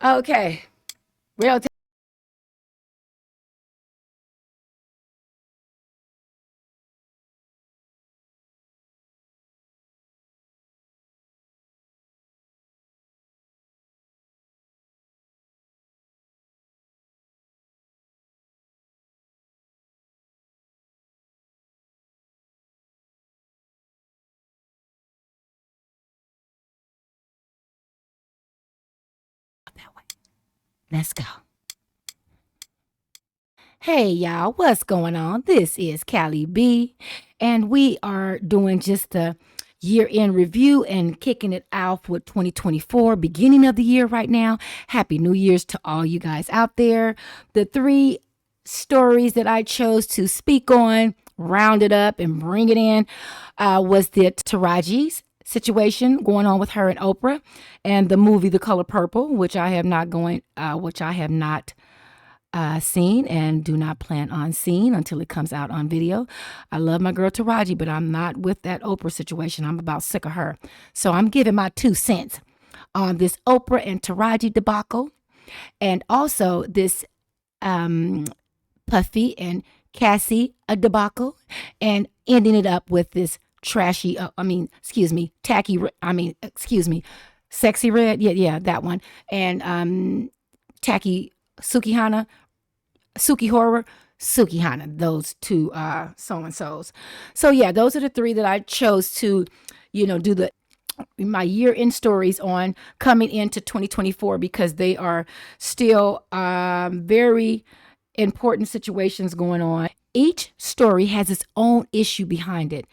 Okay. Real. That way. Let's go. Hey y'all, what's going on? This is Cali B, and we are doing just a year end review and kicking it off with 2024, beginning of the year right now. Happy New Year's to all you guys out there. The three stories that I chose to speak on, round it up and bring it in, was the Taraji's situation going on with her and Oprah, and the movie The Color Purple, which I have not seen and do not plan on seeing until it comes out on video. I love my girl Taraji, but I'm not with that Oprah situation. I'm about sick of her. So I'm giving my 2 cents on this Oprah and Taraji debacle, and also this Puffy and Cassie debacle, and ending it up with this Sexy Red. Yeah, that one. And tacky Suki Horror, Sukihana, those two so and so's. So yeah, those are the three that I chose to, do my year end stories on coming into 2024, because they are still very important situations going on. Each story has its own issue behind it.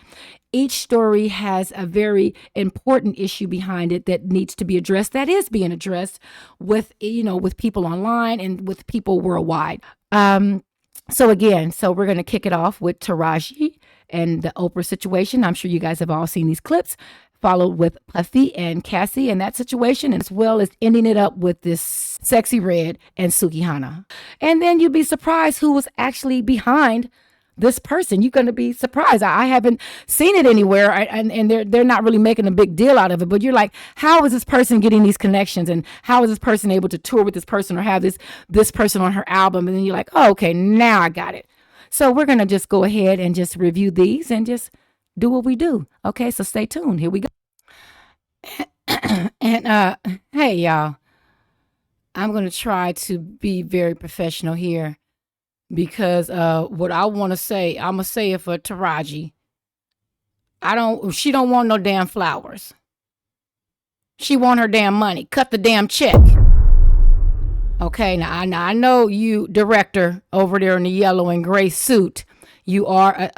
Each story has a very important issue behind it that needs to be addressed, that is being addressed with people online and with people worldwide. So we're going to kick it off with Taraji and the Oprah situation. I'm sure you guys have all seen these clips, followed with Puffy and Cassie and that situation, as well as ending it up with this Sexy Red and Sukihana. And then you'd be surprised who was actually behind this person. You're going to be surprised. I haven't seen it anywhere, and they're not really making a big deal out of it. But you're like, how is this person getting these connections, and how is this person able to tour with this person or have this person on her album? And then you're like, oh, okay, now I got it. So we're going to just go ahead and just review these and just do what we do. Okay, so stay tuned. Here we go. And hey y'all, I'm going to try to be very professional here, because what I want to say, I'm gonna say it for Taraji. She don't want no damn flowers. She want her damn money. Cut the damn check. Okay, now I know you, director over there in the yellow and gray suit. You are,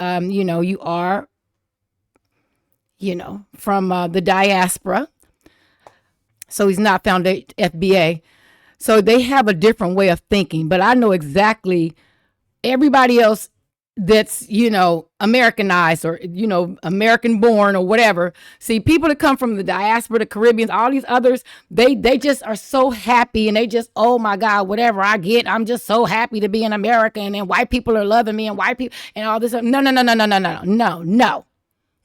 from the diaspora. So he's not found FBA. So they have a different way of thinking, but I know exactly everybody else that's Americanized, or American born or whatever. See, people that come from the diaspora, the Caribbeans, all these others, they just are so happy, and they just, oh my God, whatever I get, I'm just so happy to be an American, and white people are loving me, and white people and all this. No.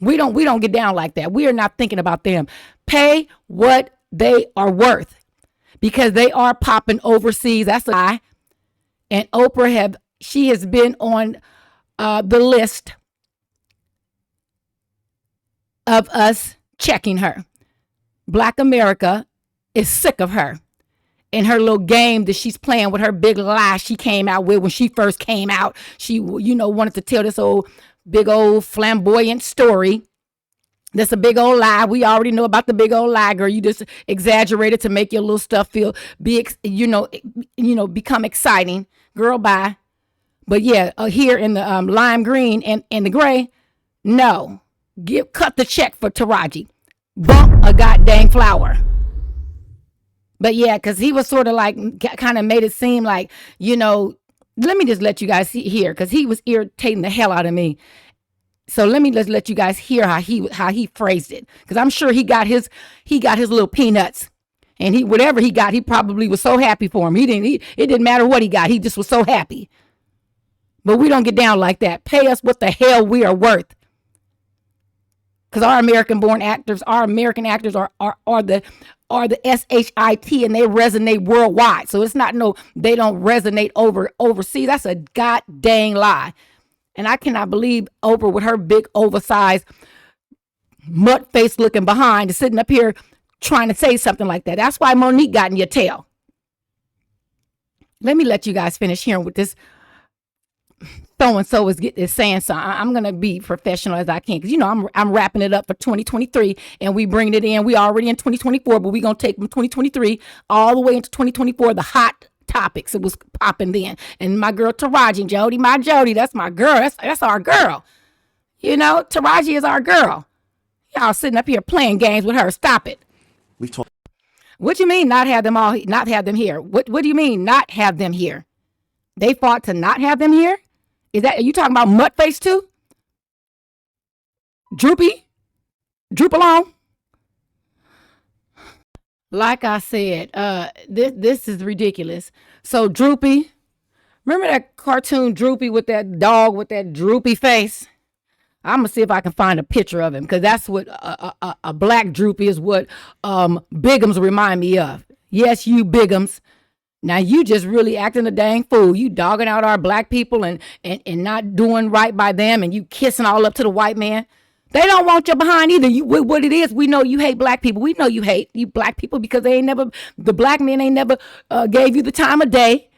We don't get down like that. We are not thinking about them. Pay what they are worth, because they are popping overseas. That's a lie. And Oprah has been on the list of us checking her. Black America is sick of her and her little game that she's playing with, her big lie she came out with when she first came out. She, wanted to tell this big old flamboyant story. That's a big old lie. We already know about the big old lie, girl. You just exaggerated to make your little stuff become exciting. Girl, bye. But yeah, here in the lime green and the gray, no. Cut the check for Taraji. Bump a goddamn flower. But yeah, because he was sort of like, kind of made it seem like, let me just let you guys hear, because he was irritating the hell out of me. So let me just let you guys hear how he phrased it, because I'm sure he got his little peanuts, and whatever he got, he probably was so happy for him. It didn't matter what he got. He just was so happy. But we don't get down like that. Pay us what the hell we are worth. because our American-born actors, our American actors are the SHIT, and they resonate worldwide. So it's not they don't resonate overseas. That's a god dang lie. And I cannot believe Oprah with her big oversized mud face looking behind is sitting up here trying to say something like that. That's why Monique got in your tail. Let me let you guys finish hearing what this so-and-so is saying. So I'm going to be professional as I can, because, I'm wrapping it up for 2023, and we bringing it in. We already in 2024, but we're going to take from 2023 all the way into 2024, the hot topics. It was popping then. And my girl Taraji, Jody, that's my girl. That's our girl. Taraji is our girl. Y'all sitting up here playing games with her. Stop it. What do you mean not have them here? What do you mean not have them here? They fought to not have them here? Are you talking about Mudface too? Droop along? Like I said, this is ridiculous. So Droopy, remember that cartoon Droopy with that dog with that droopy face? I'm gonna see if I can find a picture of him, because that's what a black Droopy is, what Bigums remind me of. Yes, you Bigums. Now you just really acting a dang fool. You dogging out our black people and not doing right by them, and you kissing all up to the white man. They don't want you behind either. What it is, we know you hate black people. We know you hate you black people because the black men ain't never gave you the time of day.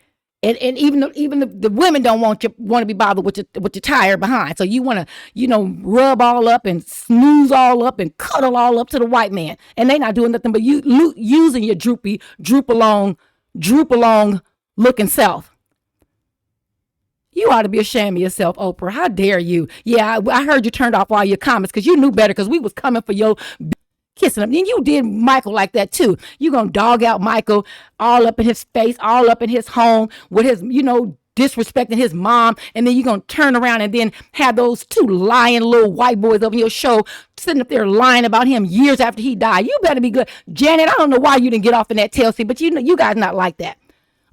And even the women don't want to be bothered with your tire behind. So you want to, rub all up and snooze all up and cuddle all up to the white man. And they not doing nothing but using your droop along looking self. You ought to be ashamed of yourself, Oprah. How dare you? Yeah, I heard you turned off all your comments because you knew better, because we was coming for your kissing him. And you did Michael like that too. You gonna dog out Michael all up in his face, all up in his home with his, disrespecting his mom. And then you gonna turn around and then have those two lying little white boys over your show sitting up there lying about him years after he died. You better be good. Janet, I don't know why you didn't get off in that tail seat, but you guys not like that.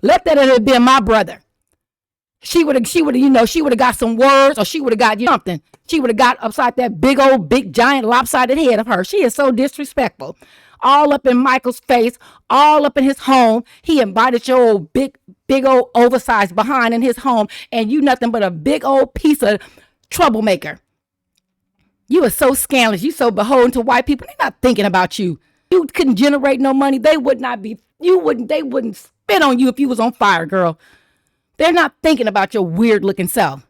Let that have been my brother. She would have got some words, or she would have got something. She would have got upside that big giant lopsided head of her. She is so disrespectful. All up in Michael's face, all up in his home. He invited your old big old oversized behind in his home, and you nothing but a big old piece of troublemaker. You are so scandalous. You so beholden to white people. They're not thinking about you. You couldn't generate no money. They wouldn't spit on you if you was on fire, girl. They're not thinking about your weird looking self.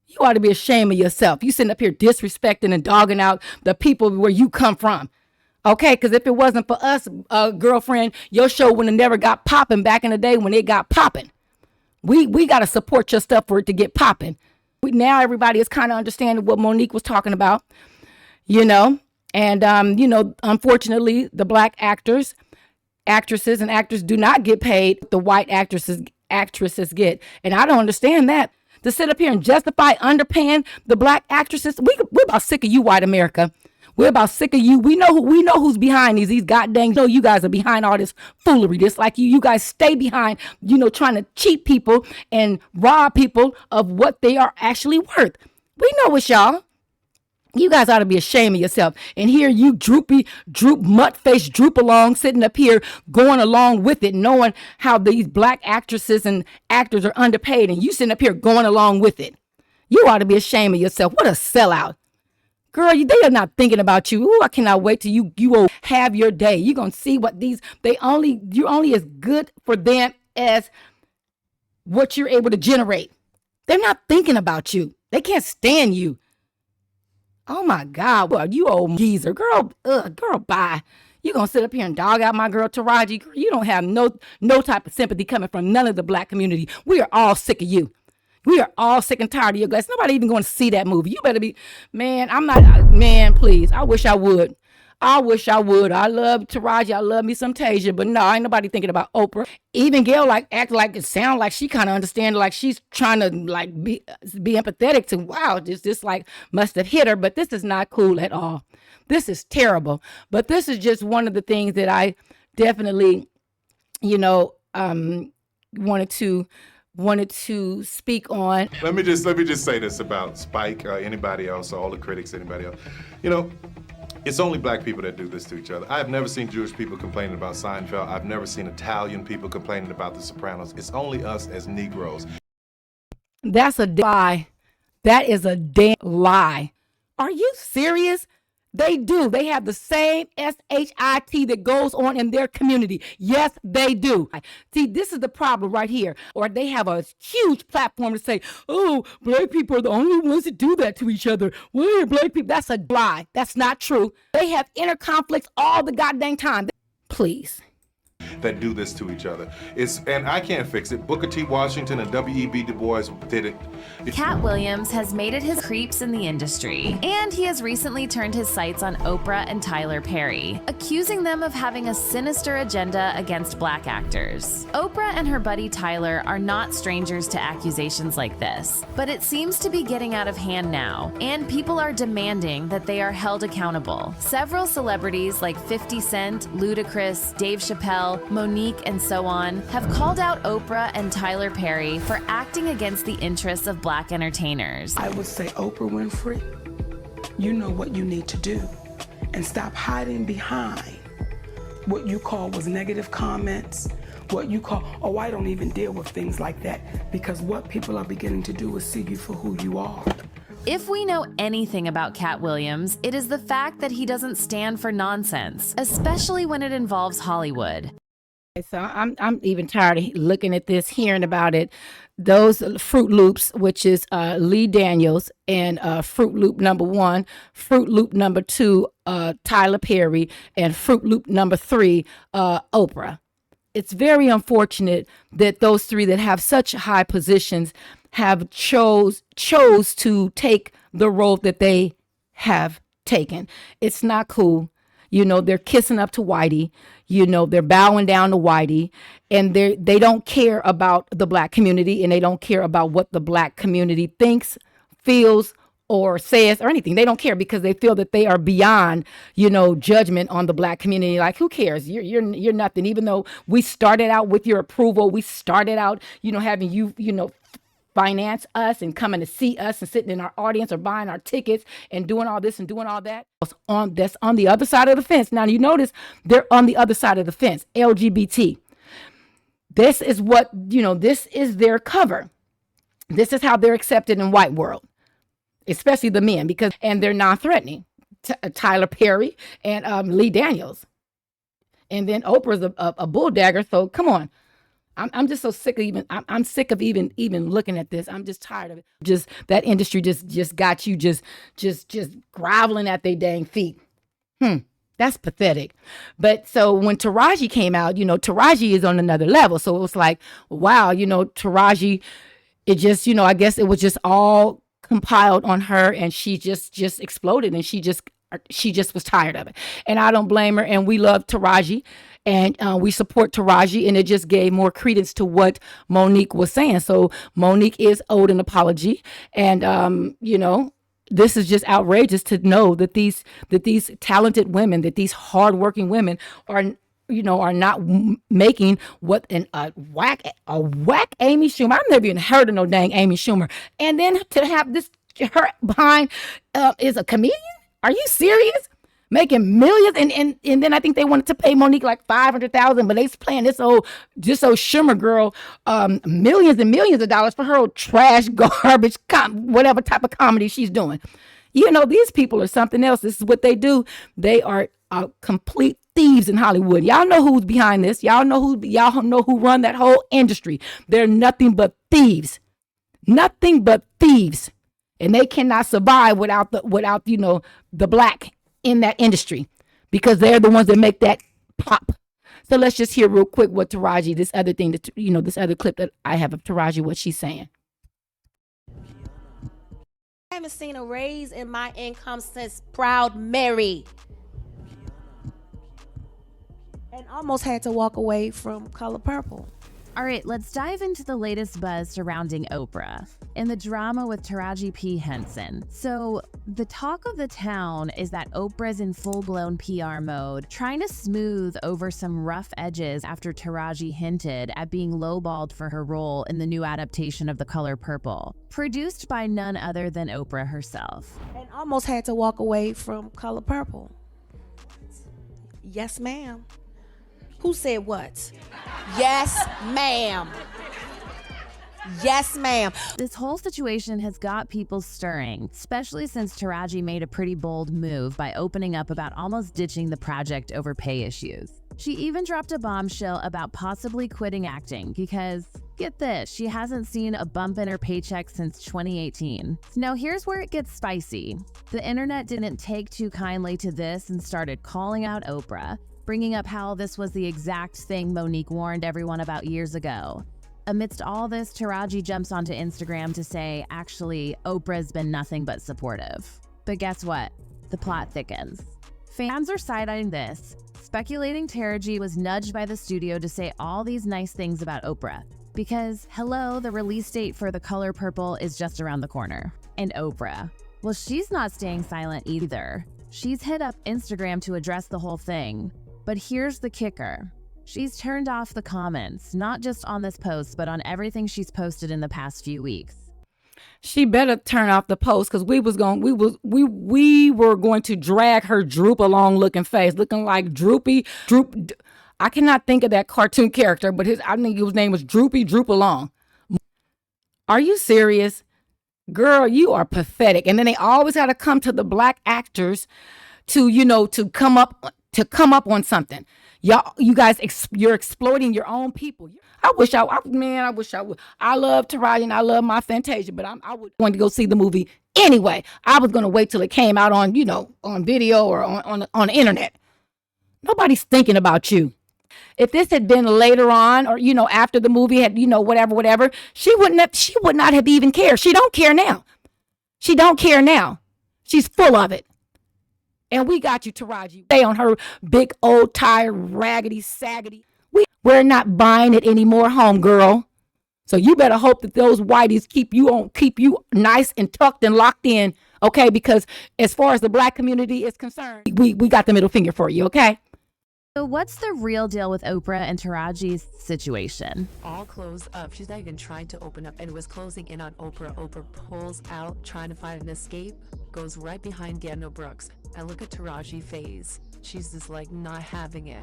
You ought to be ashamed of yourself. You sitting up here disrespecting and dogging out the people where you come from. Okay, because if it wasn't for us, girlfriend, your show would have never got popping back in the day when it got popping. We got to support your stuff for it to get popping. Now everybody is kind of understanding what Monique was talking about, and, unfortunately, the black actresses and actors do not get paid the white actresses get. And I don't understand that. To sit up here and justify underpaying the black actresses. We're about sick of you, white America. We're about sick of you. We know who's behind these goddamn. You guys are behind all this foolery. Just like you guys stay behind, trying to cheat people and rob people of what they are actually worth. We know it's y'all. You guys ought to be ashamed of yourself. And here you droop along, sitting up here, going along with it, knowing how these black actresses and actors are underpaid, and you sitting up here going along with it. You ought to be ashamed of yourself. What a sellout. Girl, they are not thinking about you. Ooh, I cannot wait till you will have your day. You're going to see what you're only as good for them as what you're able to generate. They're not thinking about you. They can't stand you. Oh my God, well, you old geezer, girl, bye. You gonna sit up here and dog out my girl Taraji? Girl, you don't have no type of sympathy coming from none of the black community. We are all sick of you. We are all sick and tired of your guts. Nobody even going to see that movie. You better be, man. Please. I wish I would. I love Taraji. I love me some Tasia, but no, ain't nobody thinking about Oprah. Even Gail act like it sound like she kind of understand, like she's trying to be empathetic to, wow, this like must have hit her, but this is not cool at all. This is terrible. But this is just one of the things that I definitely, wanted to wanted to speak on. Let me just say this about Spike, anybody else, all the critics, anybody else. You know, it's only black people that do this to each other. I've never seen Jewish people complaining about Seinfeld. I've never seen Italian people complaining about The Sopranos. It's only us as Negroes. That's a lie. That is a damn lie. Are you serious? They do. They have the same SHIT that goes on in their community. Yes, they do. See, this is the problem right here. Or they have a huge platform to say, oh, black people are the only ones that do that to each other. Why are black people? That's a lie. That's not true. They have inner conflicts all the goddamn time. Please. That do this to each other. And I can't fix it. Booker T. Washington and W.E.B. Du Bois did it. Cat Williams has made it his creeps in the industry, and he has recently turned his sights on Oprah and Tyler Perry, accusing them of having a sinister agenda against black actors. Oprah and her buddy Tyler are not strangers to accusations like this, but it seems to be getting out of hand now, and people are demanding that they are held accountable. Several celebrities like 50 Cent, Ludacris, Dave Chappelle, Monique, and so on, have called out Oprah and Tyler Perry for acting against the interests of black entertainers. I would say, Oprah Winfrey, you know what you need to do, and stop hiding behind what you call was negative comments, what you call, oh, I don't even deal with things like that, because what people are beginning to do is see you for who you are. If we know anything about Cat Williams, it is the fact that he doesn't stand for nonsense, especially when it involves Hollywood. So I'm even tired of looking at this, hearing about it. Those Fruit Loops, which is Lee Daniels, and Fruit Loop number 1, Fruit Loop number 2, Tyler Perry, and Fruit Loop number 3, Oprah. It's very unfortunate that those three that have such high positions have chose to take the road that they have taken. It's not cool. You know, they're kissing up to Whitey. You know, they're bowing down to Whitey, and they don't care about the black community, and they don't care about what the black community thinks, feels, or says, or anything. They don't care because they feel that they are beyond, you know, judgment on the black community. Like, who cares? You're nothing. Even though we started out with your approval, we started out, you know, having you, you know, finance us and coming to see us and sitting in our audience or buying our tickets and doing all this and doing all that. That's on the other side of the fence. Now, you notice they're on the other side of the fence, LGBT. This is what, you know, this is their cover. This is how they're accepted in white world, especially the men, and they're non-threatening. Tyler Perry and Lee Daniels. And then Oprah's a bull dagger. So come on. I'm just so sick of I'm sick of even looking at this. I'm just tired of it. Just that industry just got you just groveling at their dang feet. That's pathetic. But so when Taraji came out, you know, Taraji is on another level. So it was like, wow, you know, Taraji, it just, you know, I guess it was just all compiled on her, and she just exploded, and she just was tired of it. And I don't blame her. And we love Taraji. And we support Taraji, and it just gave more credence to what Monique was saying. So Monique is owed an apology, and you know, this is just outrageous to know that these talented women, that these hardworking women are, you know, are not making what a whack Amy Schumer. I've never even heard of no dang Amy Schumer, and then to have this her behind is a comedian. Are you serious? Making millions, and then I think they wanted to pay Monique like $500,000, but they's playing this old Schumer girl millions and millions of dollars for her old trash, garbage, whatever type of comedy she's doing. You know, these people are something else. This is what they do. They are complete thieves in Hollywood. Y'all know who's behind this. Y'all know who run that whole industry. They're nothing but thieves, and they cannot survive without you know, the black in that industry, because they're the ones that make that pop. So let's just hear real quick what Taraji, this other clip that I have of Taraji, what she's saying. I haven't seen a raise in my income since Proud Mary. And almost had to walk away from Color Purple. All right, let's dive into the latest buzz surrounding Oprah and the drama with Taraji P. Henson. So, the talk of the town is that Oprah's in full-blown PR mode, trying to smooth over some rough edges after Taraji hinted at being lowballed for her role in the new adaptation of The Color Purple, produced by none other than Oprah herself. And almost had to walk away from Color Purple. Yes, ma'am. Who said what? Yes, ma'am. Yes, ma'am. This whole situation has got people stirring, especially since Taraji made a pretty bold move by opening up about almost ditching the project over pay issues. She even dropped a bombshell about possibly quitting acting because, get this, she hasn't seen a bump in her paycheck since 2018. Now here's where it gets spicy. The internet didn't take too kindly to this and started calling out Oprah, bringing up how this was the exact thing Monique warned everyone about years ago. Amidst all this, Taraji jumps onto Instagram to say, actually, Oprah's been nothing but supportive. But guess what? The plot thickens. Fans are side-eyeing this, speculating Taraji was nudged by the studio to say all these nice things about Oprah. Because, hello, the release date for The Color Purple is just around the corner. And Oprah, well, she's not staying silent either. She's hit up Instagram to address the whole thing. But here's the kicker. She's turned off the comments, not just on this post, but on everything she's posted in the past few weeks. She better turn off the post because we were going to drag her droop along looking face, looking like Droop. I cannot think of that cartoon character, but I think his name was Droop along. Are you serious? Girl, you are pathetic. And then they always got to come to the black actors to come up on something. You guys, you're exploiting your own people. I wish I would. I love Taraji and I love my Fantasia, but I would want to go see the movie anyway. I was going to wait till it came out on, on video or on the internet. Nobody's thinking about you. If this had been later on or, after the movie had, whatever, she would not have even cared. She don't care now. She's full of it. And we got you, Taraji. Stay on her big old tired, raggedy, saggedy. We're not buying it anymore, homegirl. So you better hope that those whiteys keep you nice and tucked and locked in, okay? Because as far as the black community is concerned, we got the middle finger for you, okay? So what's the real deal with Oprah and Taraji's situation? All closed up. She's not even trying to open up, and it was closing in on Oprah. Oprah pulls out, trying to find an escape, goes right behind Gandon Brooks. And look at Taraji's face. She's just like not having it.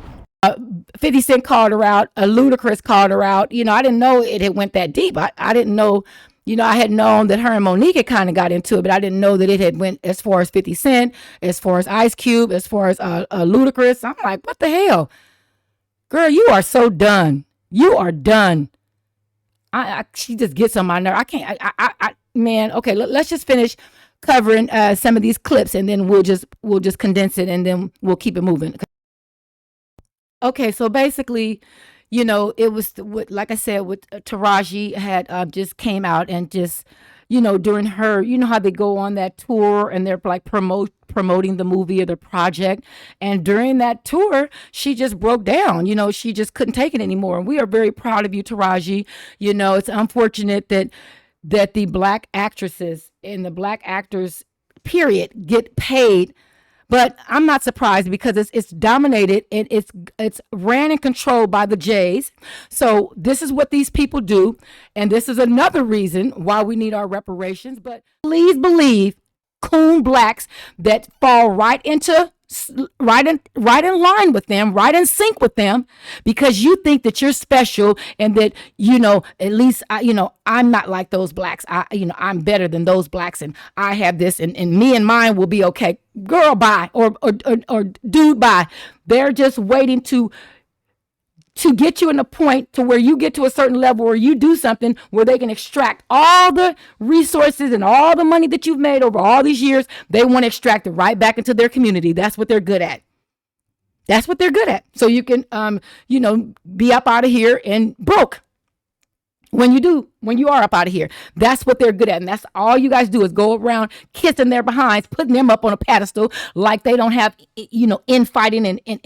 50 Cent called her out. Ludacris called her out. I didn't know it had went that deep. I didn't know, I had known that her and Monique had kind of got into it, but I didn't know that it had went as far as 50 Cent, as far as Ice Cube, as far as Ludacris. I'm like, what the hell? Girl, you are so done. You are done. She just gets on my nerve. I can't, man, okay, let's just finish covering some of these clips and then we'll just condense it and then we'll keep it moving. Okay, so basically, it was like I said, with Taraji had just came out and just, during her, how they go on that tour and they're like promoting the movie or the project. And during that tour, she just broke down, she just couldn't take it anymore. And we are very proud of you, Taraji. It's unfortunate that the black actresses and the black actors, period, get paid. But I'm not surprised because it's dominated and it's ran and controlled by the Jays. So this is what these people do. And this is another reason why we need our reparations. But please believe coon blacks that fall right in line with them, right in sync with them, because you think that you're special and that, at least, I'm not like those blacks. I'm better than those blacks and I have this and me and mine will be okay. Girl, bye. Or dude, bye. They're just waiting to get you in a point to where you get to a certain level where you do something where they can extract all the resources and all the money that you've made over all these years. They want to extract it right back into their community. That's what they're good at. So you can, be up out of here and broke. When you are up out of here, that's what they're good at. And that's all you guys do is go around kissing their behinds, putting them up on a pedestal like they don't have, infighting and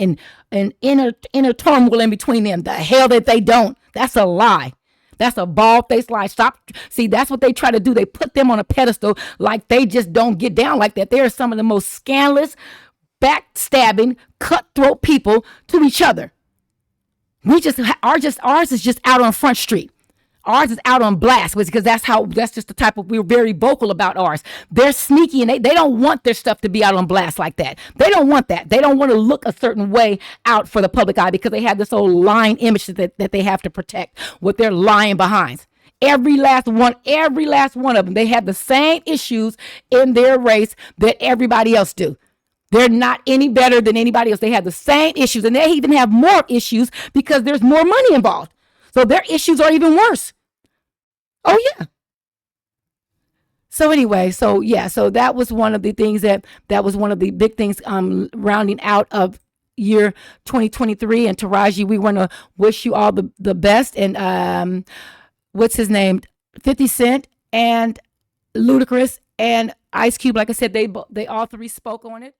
inner turmoil in between them. The hell that they don't, That's a lie. That's a bald-faced lie. Stop. See, that's what they try to do. They put them on a pedestal like they just don't get down like that. They are some of the most scandalous, backstabbing, cutthroat people to each other. Ours is just out on Front Street. Ours is out on blast because that's just the type of, we're very vocal about ours. They're sneaky and they don't want their stuff to be out on blast like that. They don't want that. They don't want to look a certain way out for the public eye because they have this old lying image that they have to protect with their lying behinds. Every last one of them, they have the same issues in their race that everybody else do. They're not any better than anybody else. They have the same issues and they even have more issues because there's more money involved. So their issues are even worse. Oh, yeah. So anyway, so that was one of the things that was one of the big things rounding out of year 2023. And Taraji, we want to wish you all the best. And what's his name? 50 Cent and Ludacris and Ice Cube. Like I said, they all three spoke on it.